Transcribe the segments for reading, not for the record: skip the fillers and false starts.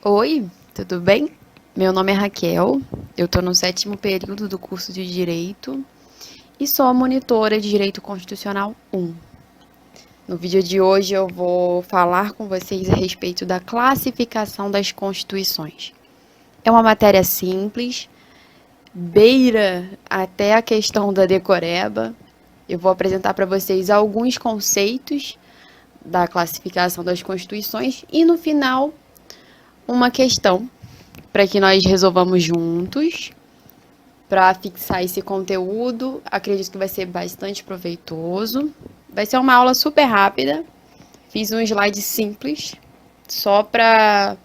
Oi, tudo bem? Meu nome é Raquel, eu estou no 7º período do curso de Direito e sou a monitora de Direito Constitucional 1. No vídeo de hoje eu vou falar com vocês a respeito da classificação das constituições. É uma matéria simples, beira até a questão da decoreba. Eu vou apresentar para vocês alguns conceitos da classificação das constituições e no final uma questão para que nós resolvamos juntos, para fixar esse conteúdo. Acredito que vai ser bastante proveitoso. Vai ser uma aula super rápida. Fiz um slide simples, só para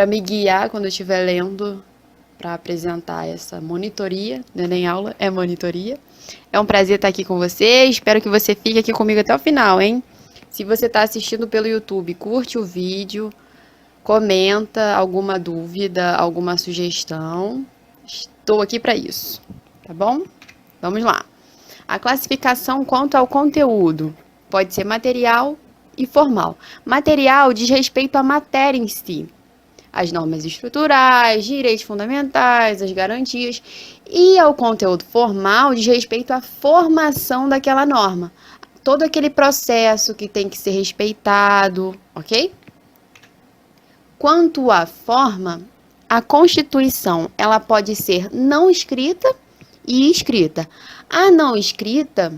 me guiar quando eu estiver lendo, para apresentar essa monitoria, não é nem aula, é monitoria. É um prazer estar aqui com você, espero que você fique aqui comigo até o final, hein? Se você está assistindo pelo YouTube, curte o vídeo, comenta alguma dúvida, alguma sugestão. Estou aqui para isso, tá bom? Vamos lá. A classificação quanto ao conteúdo pode ser material e formal. Material diz respeito à matéria em si, as normas estruturais, direitos fundamentais, as garantias. E ao conteúdo formal diz respeito à formação daquela norma, todo aquele processo que tem que ser respeitado, ok? Quanto à forma, a Constituição ela pode ser não escrita e escrita. A não escrita,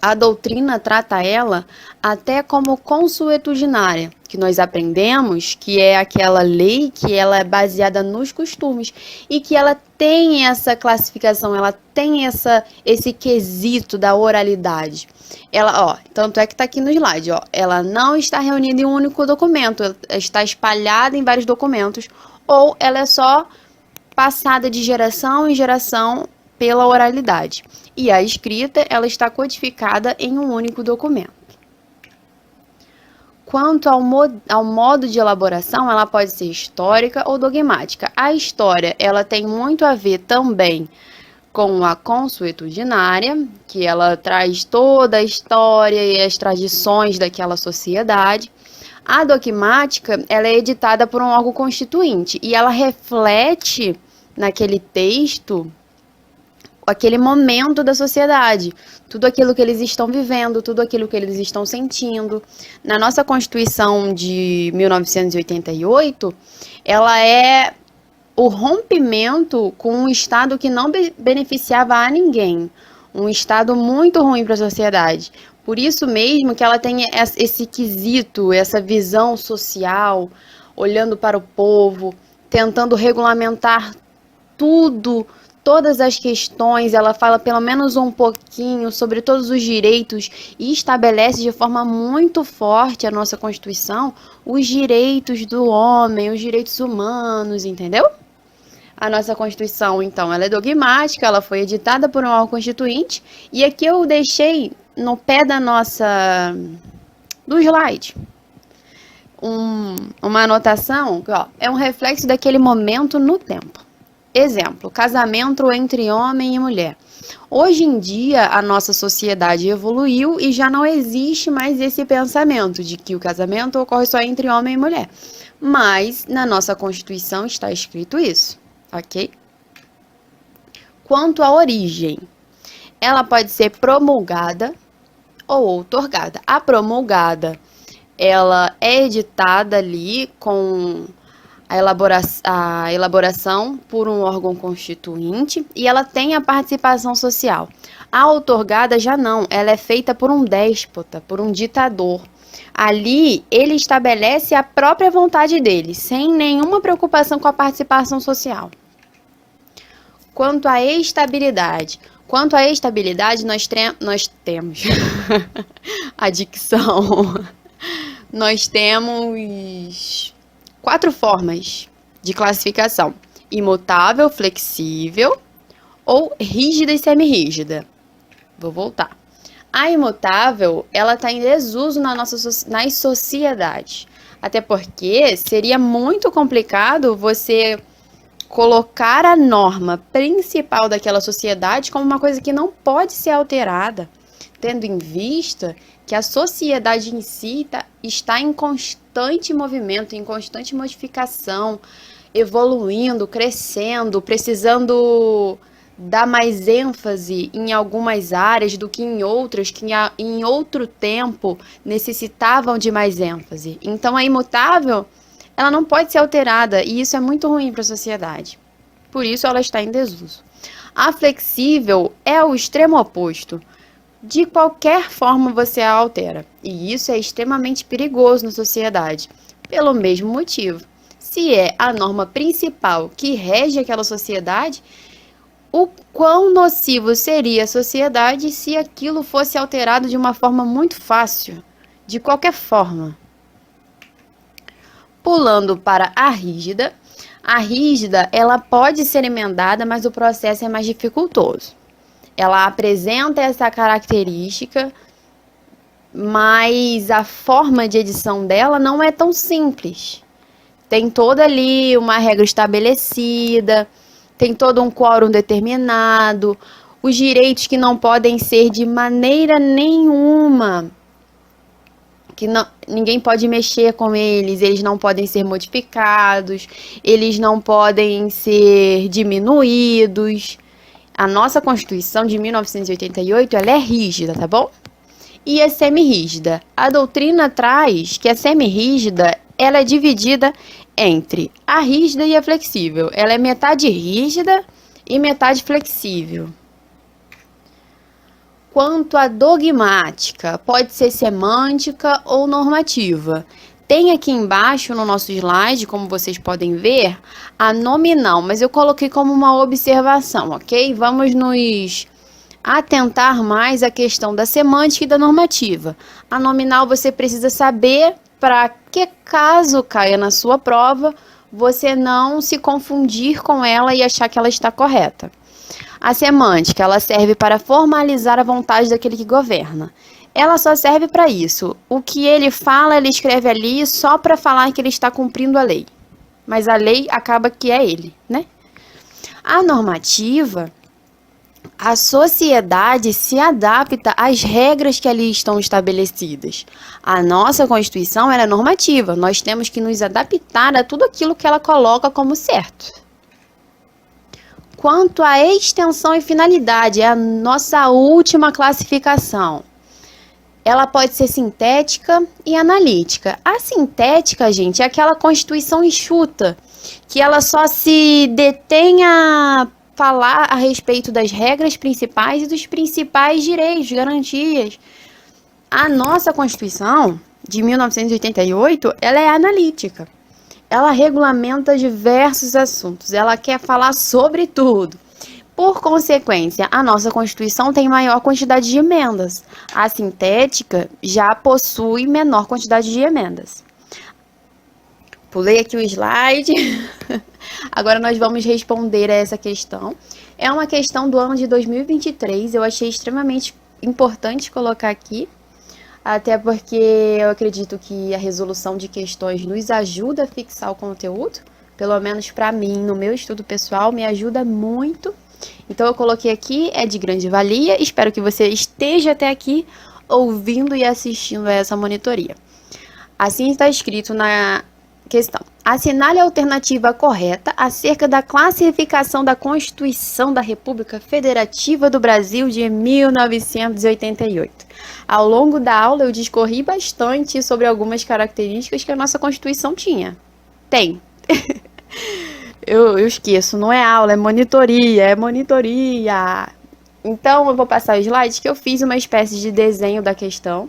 a doutrina trata ela até como consuetudinária, que nós aprendemos que é aquela lei que ela é baseada nos costumes e que ela tem essa classificação, ela tem esse quesito da oralidade. Ela, tanto é que está aqui no slide, ela não está reunida em um único documento, ela está espalhada em vários documentos, ou ela é só passada de geração em geração pela oralidade. E a escrita, ela está codificada em um único documento. Quanto ao modo de elaboração, ela pode ser histórica ou dogmática. A história, ela tem muito a ver também com a consuetudinária, que ela traz toda a história e as tradições daquela sociedade. A dogmática, ela é editada por um órgão constituinte e ela reflete naquele texto aquele momento da sociedade, tudo aquilo que eles estão vivendo, tudo aquilo que eles estão sentindo. Na nossa Constituição de 1988, ela é o rompimento com um Estado que não beneficiava a ninguém, um Estado muito ruim para a sociedade. Por isso mesmo que ela tem esse quesito, essa visão social, olhando para o povo, tentando regulamentar tudo, todas as questões, ela fala pelo menos um pouquinho sobre todos os direitos e estabelece de forma muito forte a nossa Constituição os direitos do homem, os direitos humanos, entendeu? A nossa Constituição, então, ela é dogmática, ela foi editada por um órgão constituinte e aqui eu deixei no pé do slide uma anotação que é um reflexo daquele momento no tempo. Exemplo, casamento entre homem e mulher. Hoje em dia, a nossa sociedade evoluiu e já não existe mais esse pensamento de que o casamento ocorre só entre homem e mulher. Mas, na nossa Constituição está escrito isso, ok? Quanto à origem, ela pode ser promulgada ou outorgada. A promulgada, ela é editada ali com a elaboração por um órgão constituinte e ela tem a participação social. A outorgada já não, ela é feita por um déspota, por um ditador. Ali ele estabelece a própria vontade dele, sem nenhuma preocupação com a participação social. Quanto à estabilidade, nós temos a dicção. Nós temos 4 formas de classificação: imutável, flexível ou rígida e semirrígida. Vou voltar. A imutável, ela está em desuso nas sociedades. Até porque seria muito complicado você colocar a norma principal daquela sociedade como uma coisa que não pode ser alterada. tendo em vista que a sociedade em si está em constante movimento, em constante modificação, evoluindo, crescendo, precisando dar mais ênfase em algumas áreas do que em outras, que em outro tempo necessitavam de mais ênfase. Então, a imutável, ela não pode ser alterada, e isso é muito ruim para a sociedade. Por isso, ela está em desuso. A flexível é o extremo oposto. De qualquer forma você a altera, e isso é extremamente perigoso na sociedade, pelo mesmo motivo. Se é a norma principal que rege aquela sociedade, o quão nocivo seria a sociedade se aquilo fosse alterado de uma forma muito fácil, de qualquer forma. Pulando para a rígida, ela pode ser emendada, mas o processo é mais dificultoso. Ela apresenta essa característica, mas a forma de edição dela não é tão simples. Tem toda ali uma regra estabelecida, tem todo um quórum determinado, os direitos que não podem ser de maneira nenhuma, que ninguém pode mexer com eles não podem ser modificados, eles não podem ser diminuídos. A nossa Constituição de 1988, ela é rígida, tá bom? E é semirrígida. A doutrina traz que a semirrígida, ela é dividida entre a rígida e a flexível. Ela é metade rígida e metade flexível. Quanto à dogmática, pode ser semântica ou normativa. Tem aqui embaixo no nosso slide, como vocês podem ver, a nominal, mas eu coloquei como uma observação, ok? Vamos nos atentar mais à questão da semântica e da normativa. A nominal você precisa saber para que caso caia na sua prova, você não se confundir com ela e achar que ela está correta. A semântica, ela serve para formalizar a vontade daquele que governa. Ela só serve para isso. O que ele fala, ele escreve ali só para falar que ele está cumprindo a lei. Mas a lei acaba que é ele, né? A normativa, a sociedade se adapta às regras que ali estão estabelecidas. A nossa Constituição ela é normativa. Nós temos que nos adaptar a tudo aquilo que ela coloca como certo. Quanto à extensão e finalidade, é a nossa última classificação. Ela pode ser sintética e analítica. A sintética, gente, é aquela Constituição enxuta, que ela só se detém a falar a respeito das regras principais e dos principais direitos, garantias. A nossa Constituição, de 1988, ela é analítica. Ela regulamenta diversos assuntos, ela quer falar sobre tudo. Por consequência, a nossa Constituição tem maior quantidade de emendas. A sintética já possui menor quantidade de emendas. Pulei aqui o slide. Agora nós vamos responder a essa questão. É uma questão do ano de 2023, eu achei extremamente importante colocar aqui. Até porque eu acredito que a resolução de questões nos ajuda a fixar o conteúdo. Pelo menos para mim, no meu estudo pessoal, me ajuda muito. Então eu coloquei aqui, é de grande valia. Espero que você esteja até aqui ouvindo e assistindo a essa monitoria. Assim está escrito na questão. Assinale a alternativa correta acerca da classificação da Constituição da República Federativa do Brasil de 1988. Ao longo da aula eu discorri bastante sobre algumas características que a nossa Constituição tinha. Tem. Eu esqueço, não é aula, é monitoria, Então eu vou passar o slide que eu fiz uma espécie de desenho da questão.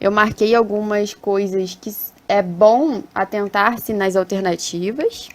Eu marquei algumas coisas que é bom atentar-se nas alternativas.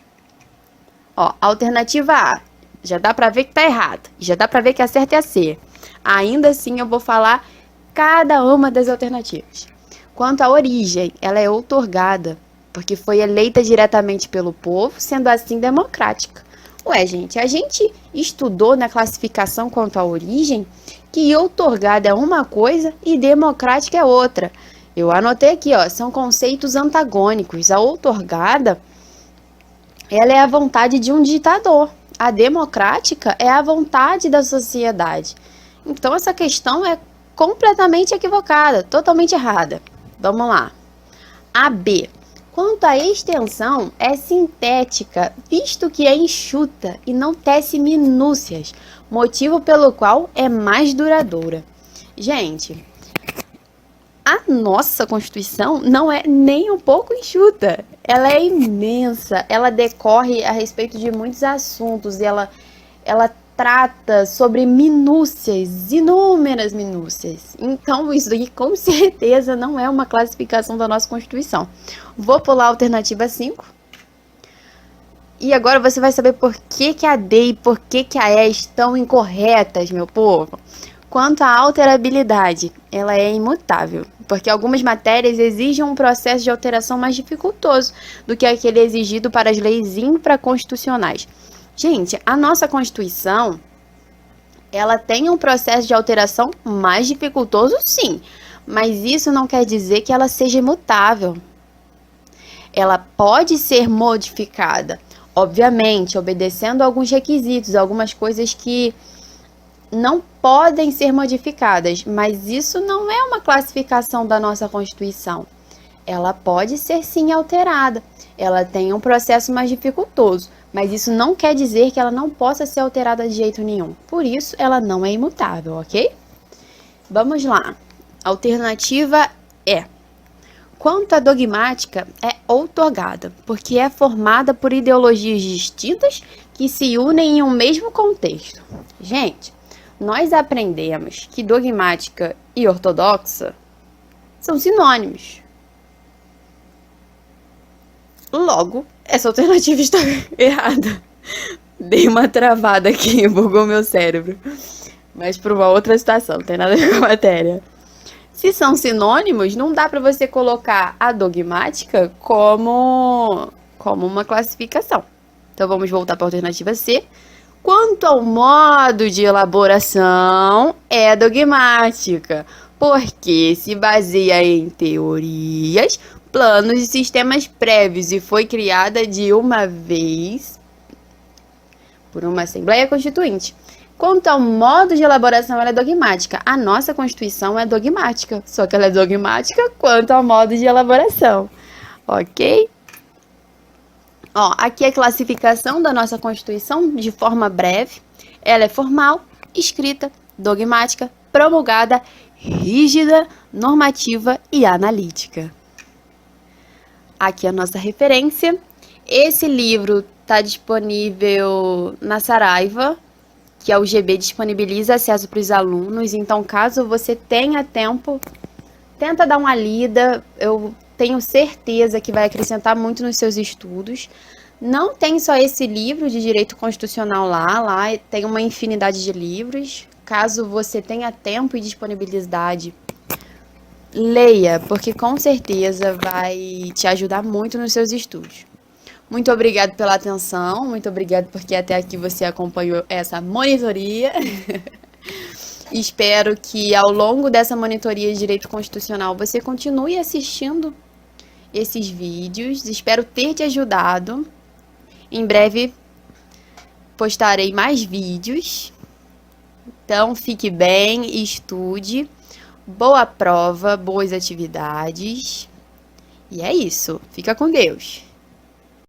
Ó, alternativa A, já dá para ver que tá errado, já dá para ver que a certa é a C. Ainda assim eu vou falar cada uma das alternativas. Quanto à origem, ela é outorgada, porque foi eleita diretamente pelo povo, sendo assim democrática. Ué, gente, a gente estudou na classificação quanto à origem que outorgada é uma coisa e democrática é outra. Eu anotei aqui, ó, são conceitos antagônicos. A outorgada, ela é a vontade de um ditador. A democrática é a vontade da sociedade. Então, essa questão é completamente equivocada, totalmente errada. Vamos lá. A B. Quanto à extensão, é sintética, visto que é enxuta e não tece minúcias, motivo pelo qual é mais duradoura. Gente, a nossa Constituição não é nem um pouco enxuta. Ela é imensa, ela decorre a respeito de muitos assuntos, ela trata sobre minúcias, inúmeras minúcias. Então, isso aqui com certeza não é uma classificação da nossa Constituição. Vou pular a alternativa 5. E agora você vai saber por que a D e por que a E estão incorretas, meu povo. Quanto à alterabilidade, ela é imutável, porque algumas matérias exigem um processo de alteração mais dificultoso do que aquele exigido para as leis infraconstitucionais. Gente, a nossa Constituição, ela tem um processo de alteração mais dificultoso, sim, mas isso não quer dizer que ela seja imutável. Ela pode ser modificada, obviamente, obedecendo a alguns requisitos, algumas coisas que não podem ser modificadas, mas isso não é uma classificação da nossa Constituição. Ela pode ser sim alterada, ela tem um processo mais dificultoso, mas isso não quer dizer que ela não possa ser alterada de jeito nenhum. Por isso, ela não é imutável, ok? Vamos lá. Alternativa é: quanto à dogmática, é outorgada, porque é formada por ideologias distintas que se unem em um mesmo contexto. Gente, nós aprendemos que dogmática e ortodoxa são sinônimos. Logo, essa alternativa está errada. Dei uma travada aqui, bugou meu cérebro. Mas para uma outra situação, não tem nada a ver com a matéria. Se são sinônimos, não dá para você colocar a dogmática como uma classificação. Então vamos voltar para a alternativa C. Quanto ao modo de elaboração, é dogmática, porque se baseia em teorias, planos e sistemas prévios e foi criada de uma vez por uma Assembleia Constituinte. Quanto ao modo de elaboração, ela é dogmática. A nossa Constituição é dogmática, só que ela é dogmática quanto ao modo de elaboração, ok? Ó, aqui é a classificação da nossa Constituição de forma breve. Ela é formal, escrita, dogmática, promulgada, rígida, normativa e analítica. Aqui é a nossa referência. Esse livro está disponível na Saraiva, que a UGB disponibiliza acesso para os alunos. Então, caso você tenha tempo, tenta dar uma lida. Eu tenho certeza que vai acrescentar muito nos seus estudos. Não tem só esse livro de direito constitucional lá tem uma infinidade de livros. Caso você tenha tempo e disponibilidade, leia, porque com certeza vai te ajudar muito nos seus estudos. Muito obrigado pela atenção, muito obrigado porque até aqui você acompanhou essa monitoria. Espero que ao longo dessa monitoria de direito constitucional você continue assistindo esses vídeos. Espero ter te ajudado. Em breve postarei mais vídeos. Então fique bem, estude. Boa prova, boas atividades. E é isso. Fica com Deus.